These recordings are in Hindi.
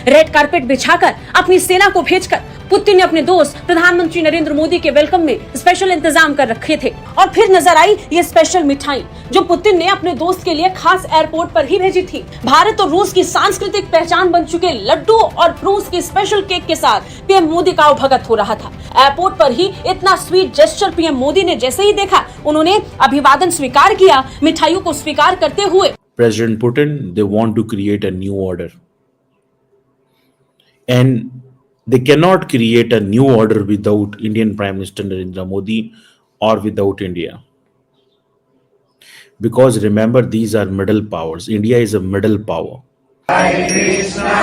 रेड कारपेट बिछाकर अपनी सेना को भेजकर पुतिन ने अपने दोस्त प्रधानमंत्री नरेंद्र मोदी के वेलकम में स्पेशल इंतजाम कर रखे थे। और फिर नजर आई ये स्पेशल मिठाई जो पुतिन ने अपने दोस्त के लिए खास एयरपोर्ट पर ही भेजी थी। भारत और रूस की सांस्कृतिक पहचान बन चुके लड्डू और रूस के स्पेशल केक के साथ पीएम मोदी का आवभगत हो रहा था। एयरपोर्ट पर ही इतना स्वीट जेस्चर पीएम मोदी ने जैसे ही देखा, उन्होंने अभिवादन स्वीकार किया, मिठाइयों को स्वीकार करते हुए President Putin, they want to create a new order. And they cannot create a new order without Indian Prime Minister Narendra Modi or without India. Because remember, these are middle powers. India is a middle power. Hare Krishna,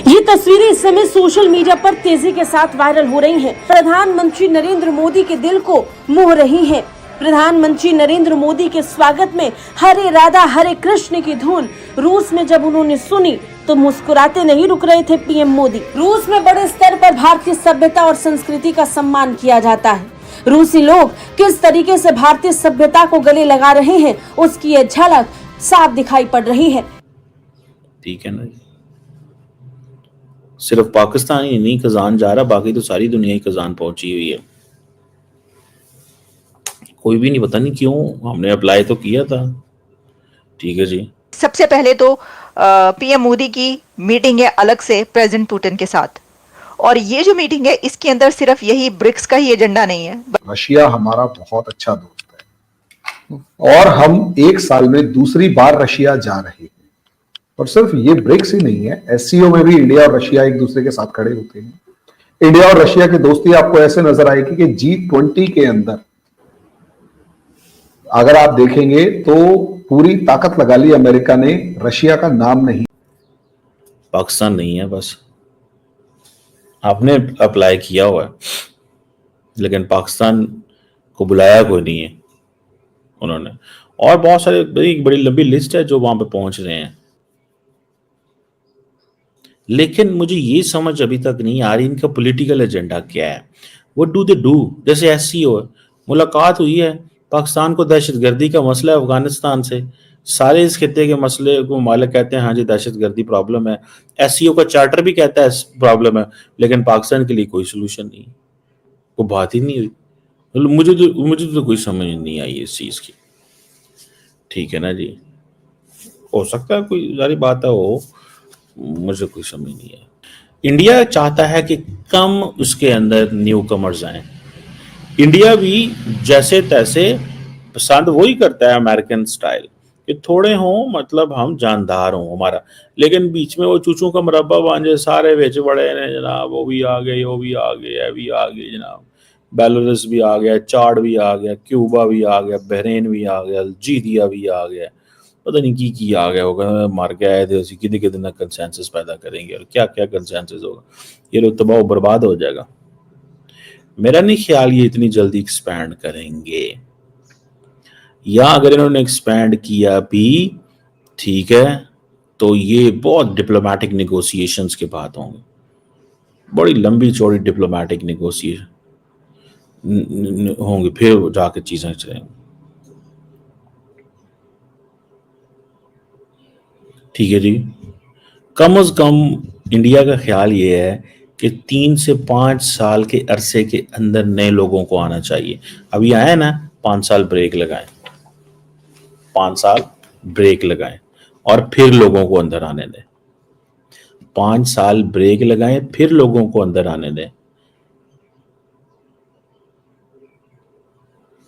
ये तस्वीरें इस समय सोशल मीडिया पर तेजी के साथ वायरल हो रही हैं। प्रधानमंत्री नरेंद्र मोदी के दिल को मोह रही हैं। प्रधानमंत्री नरेंद्र मोदी के स्वागत में हरे राधा हरे कृष्ण की धुन रूस में जब उन्होंने सुनी तो मुस्कुराते नहीं रुक रहे थे पीएम मोदी। रूस में बड़े स्तर पर भारतीय सभ्यता और संस्कृति का सम्मान किया जाता है। रूसी लोग किस तरीके से भारतीय सभ्यता को गले लगा रहे हैं, उसकी ये झलक साफ दिखाई पड़ रही है। ठीक है ना, सिर्फ पाकिस्तान ही नहीं कजान जा रहा, बाकी तो सारी दुनिया ही कजान पहुंची हुई है। कोई भी नहीं, पता नहीं क्यों, हमने अप्लाई तो किया था। ठीक है जी। सबसे पहले तो पीएम मोदी की मीटिंग है अलग से प्रेसिडेंट पुतिन के साथ, और ये जो मीटिंग है इसके अंदर सिर्फ यही ब्रिक्स का ही एजेंडा नहीं है। रशिया हमारा बहुत अच्छा दोस्त है और हम एक साल में दूसरी बार रशिया जा रहे हैं। और सिर्फ ये ब्रिक्स ही नहीं है, एससीओ में भी इंडिया और रशिया एक दूसरे के साथ खड़े होते हैं। इंडिया और रशिया की दोस्ती आपको ऐसे नजर आएगी कि G20 के अंदर अगर आप देखेंगे तो पूरी ताकत लगा ली अमेरिका ने, रशिया का नाम नहीं। पाकिस्तान नहीं है, बस आपने अप्लाई किया हुआ है, लेकिन पाकिस्तान को बुलाया कोई नहीं है उन्होंने। और बहुत सारे बड़ी लंबी लिस्ट है जो वहां पे पहुंच रहे हैं, लेकिन मुझे ये समझ अभी तक नहीं आ रही इनका पॉलिटिकल एजेंडा क्या है। What do they do? जैसे एससीओ मुलाकात हुई है, पाकिस्तान को दहशतगर्दी का मसला है अफगानिस्तान से, सारे इस खित्ते के मसले को मालिक कहते हैं हाँ जी दहशतगर्दी प्रॉब्लम है, एससीओ का चार्टर भी कहता है प्रॉब्लम है, लेकिन पाकिस्तान के लिए कोई सोल्यूशन नहीं, वो बात ही नहीं हुई। मुझे तो कोई समझ नहीं आई इस चीज की। ठीक है ना जी, हो सकता है कोई सारी बात है, हो मुझे कोई समझ नहीं है। इंडिया चाहता है कि कम उसके अंदर न्यू कमर्स आए। इंडिया भी जैसे तैसे पसंद वही करता है अमेरिकन स्टाइल कि थोड़े हों, मतलब हम जानदार हों हमारा, लेकिन बीच में वो चूचू का मुरब्बा बन जाए, सारे बेच बड़े ने जनाब, वो भी आ गए, वो भी आ गए, ये भी आ गए जनाब, बेलारूस भी आ गया, चाड भी आ गया, क्यूबा भी आ गया, बहरीन भी आ गया, अल्जीरिया भी आ गया, पता नहीं की आ गया होगा, मर के आए थे, कितने कंसेंसस पैदा करेंगे और क्या क्या कंसेंसस होगा, ये लोग तबाह बर्बाद हो जाएगा। मेरा नहीं ख्याल ये इतनी जल्दी एक्सपैंड करेंगे, या अगर इन्होंने एक्सपैंड किया भी ठीक है तो ये बहुत डिप्लोमेटिक नेगोशिएशंस के बाद होंगे, बड़ी लंबी चौड़ी डिप्लोमेटिक नेगोशिएशन होंगे, फिर जाके चीजें चलेंगी। ठीक है जी। कम से कम इंडिया का ख्याल ये है कि 3 से 5 साल के अरसे के अंदर नए लोगों को आना चाहिए। अभी आए ना, 5 साल ब्रेक लगाएं, 5 साल ब्रेक लगाएं और फिर लोगों को अंदर आने दें। 5 साल ब्रेक लगाएं, फिर लोगों को अंदर आने दें।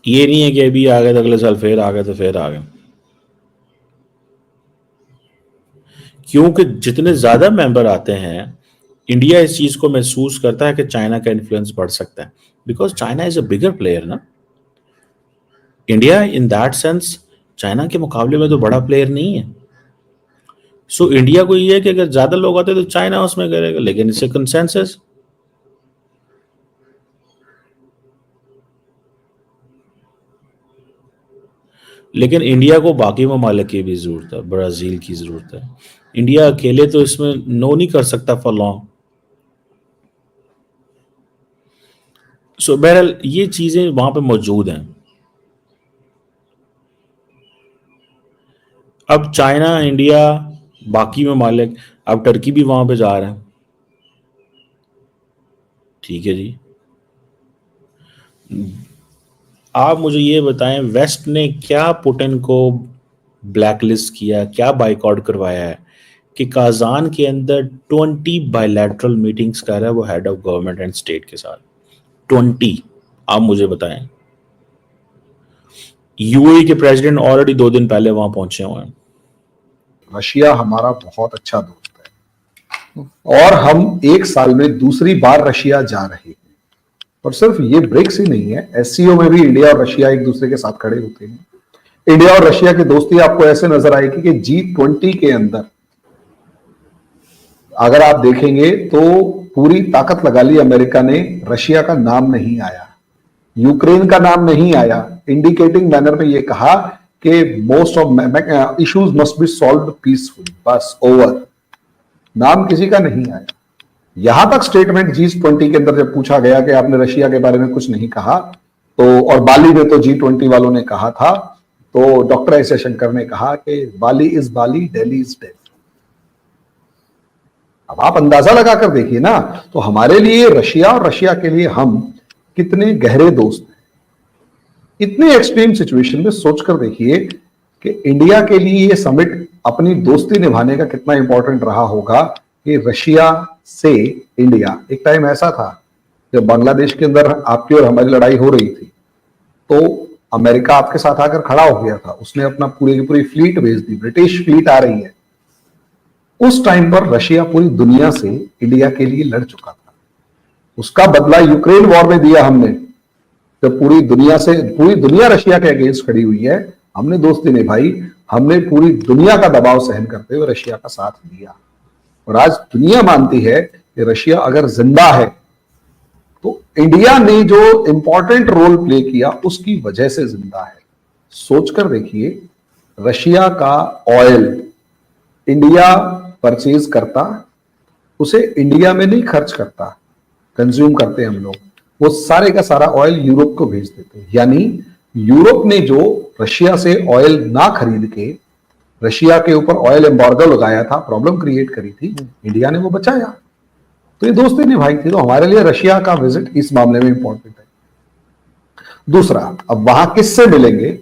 ये नहीं है कि अभी आ गए तो अगले साल फिर आ गए तो फिर आ गए, क्योंकि जितने ज्यादा मेंबर आते हैं इंडिया इस चीज को महसूस करता है कि चाइना का इन्फ्लुएंस बढ़ सकता है, because China is a bigger player ना। India in that sense China के मुकाबले में तो बड़ा प्लेयर नहीं है। सो इंडिया को ये है कि अगर ज्यादा लोग आते तो चाइना उसमें करेगा, लेकिन इससे कंसेंसस। लेकिन इंडिया को बाकी ममालिक की भी जरूरत है, ब्राजील की जरूरत है। इंडिया अकेले तो इसमें नो नहीं कर सकता फॉर लॉन्ग। सो बहरहाल ये चीजें वहां पे मौजूद हैं। अब चाइना इंडिया बाकी ममालिक, अब टर्की भी वहां पे जा रहे हैं। ठीक है जी, आप मुझे ये बताएं, वेस्ट ने क्या पुतिन को ब्लैकलिस्ट किया, क्या बाइकआउट करवाया है कि काजान के अंदर 20 बायलैटरल मीटिंग्स कर रहा है वो head of government and state के साथ। 20, आप मुझे बताएं। यूएई के प्रेसिडेंट ऑलरेडी 2 दिन पहले वहां पहुंचे हुए हैं। रशिया हमारा बहुत अच्छा दोस्त है और हम एक साल में दूसरी बार रशिया जा रहे हैं। और सिर्फ ये ब्रिक्स ही नहीं है, एससीओ में भी इंडिया और रशिया एक दूसरे के साथ खड़े होते हैं। इंडिया और रशिया की दोस्ती आपको ऐसे नजर आएगी कि G20 के अंदर अगर आप देखेंगे तो पूरी ताकत लगा ली अमेरिका ने, रशिया का नाम नहीं आया, यूक्रेन का नाम नहीं आया, इंडिकेटिंग मैनर में यह कहा कि most of issues must be solved peacefully, बस ओवर, नाम किसी का नहीं आया। यहां तक स्टेटमेंट G20 के अंदर जब पूछा गया कि आपने रशिया के बारे में कुछ नहीं कहा, तो और बाली में तो G20 वालों ने कहा था, तो डॉक्टर एस जयशंकर ने कहा कि Bali is Bali, Delhi is Delhi. अब आप अंदाजा लगाकर देखिए ना, तो हमारे लिए रशिया और रशिया के लिए हम कितने गहरे दोस्त हैं। इतने एक्सट्रीम सिचुएशन में सोचकर देखिए कि इंडिया के लिए ये समिट अपनी दोस्ती निभाने का कितना इंपॉर्टेंट रहा होगा कि रशिया से इंडिया, एक टाइम ऐसा था जब बांग्लादेश के अंदर आपकी और हमारी लड़ाई हो रही थी, तो अमेरिका आपके साथ आकर खड़ा हो गया था, उसने अपना पूरी की पूरी फ्लीट भेज दी, ब्रिटिश फ्लीट आ रही है। उस टाइम पर रशिया पूरी दुनिया से इंडिया के लिए लड़ चुका था, उसका बदला यूक्रेन वॉर में दिया हमने। जब पूरी दुनिया रशिया के अगेंस्ट खड़ी हुई है, हमने दोस्ती निभाई, हमने पूरी दुनिया का दबाव सहन करते हुए रशिया का साथ दिया। और आज दुनिया मानती है कि रशिया अगर जिंदा है तो इंडिया ने जो इंपॉर्टेंट रोल प्ले किया उसकी वजह से जिंदा है। सोचकर देखिए, रशिया का ऑयल इंडिया परचेज करता, उसे इंडिया में नहीं खर्च करता, कंज्यूम करते हम लोग, वो सारे का सारा ऑयल यूरोप को भेज देते। यानी यूरोप ने जो रशिया से ऑयल ना खरीद के रशिया के ऊपर ऑयल एम्बार्गो लगाया था, प्रॉब्लम क्रिएट करी थी, इंडिया ने वो बचाया। तो ये दोस्ती निभाई थी। तो हमारे लिए रशिया का विजिट इस मामले में इंपॉर्टेंट है। दूसरा, अब वहां किससे मिलेंगे?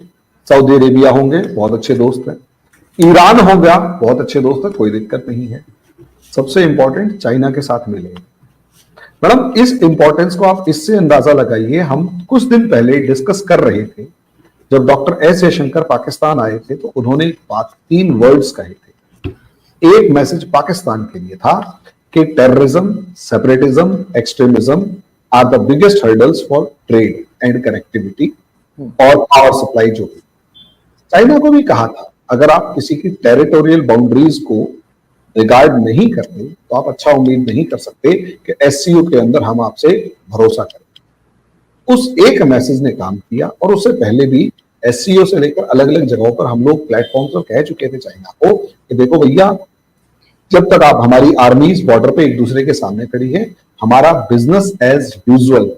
सऊदी अरेबिया होंगे, बहुत अच्छे दोस्त हैं। ईरान होगा, बहुत अच्छे दोस्त है, कोई दिक्कत नहीं है। सबसे इंपॉर्टेंट, चाइना के साथ मिलेंगे। मैडम, इस इंपॉर्टेंस को आप इससे अंदाजा लगाइए, हम कुछ दिन पहले डिस्कस कर रहे थे, जब डॉक्टर एस जयशंकर पाकिस्तान आए थे तो उन्होंने बात 3 वर्ड्स कहे थे। एक मैसेज पाकिस्तान के लिए था कि terrorism, separatism, extremism are the biggest hurdles for trade and connectivity और पावर सप्लाई। जो भी चाइना को भी कहा था, अगर आप किसी की टेरिटोरियल बाउंड्रीज को रिगार्ड नहीं करते तो आप अच्छा उम्मीद नहीं कर सकते कि एससीओ के अंदर हम आपसे भरोसा करें। उस एक मैसेज ने काम किया। और उससे पहले भी एससीओ से लेकर अलग अलग जगहों पर हम लोग प्लेटफॉर्म पर कह चुके थे चाइना को कि देखो भैया, जब तक आप, हमारी आर्मीज बॉर्डर पे एक दूसरे के सामने खड़ी है, हमारा बिजनेस एज यूजुअल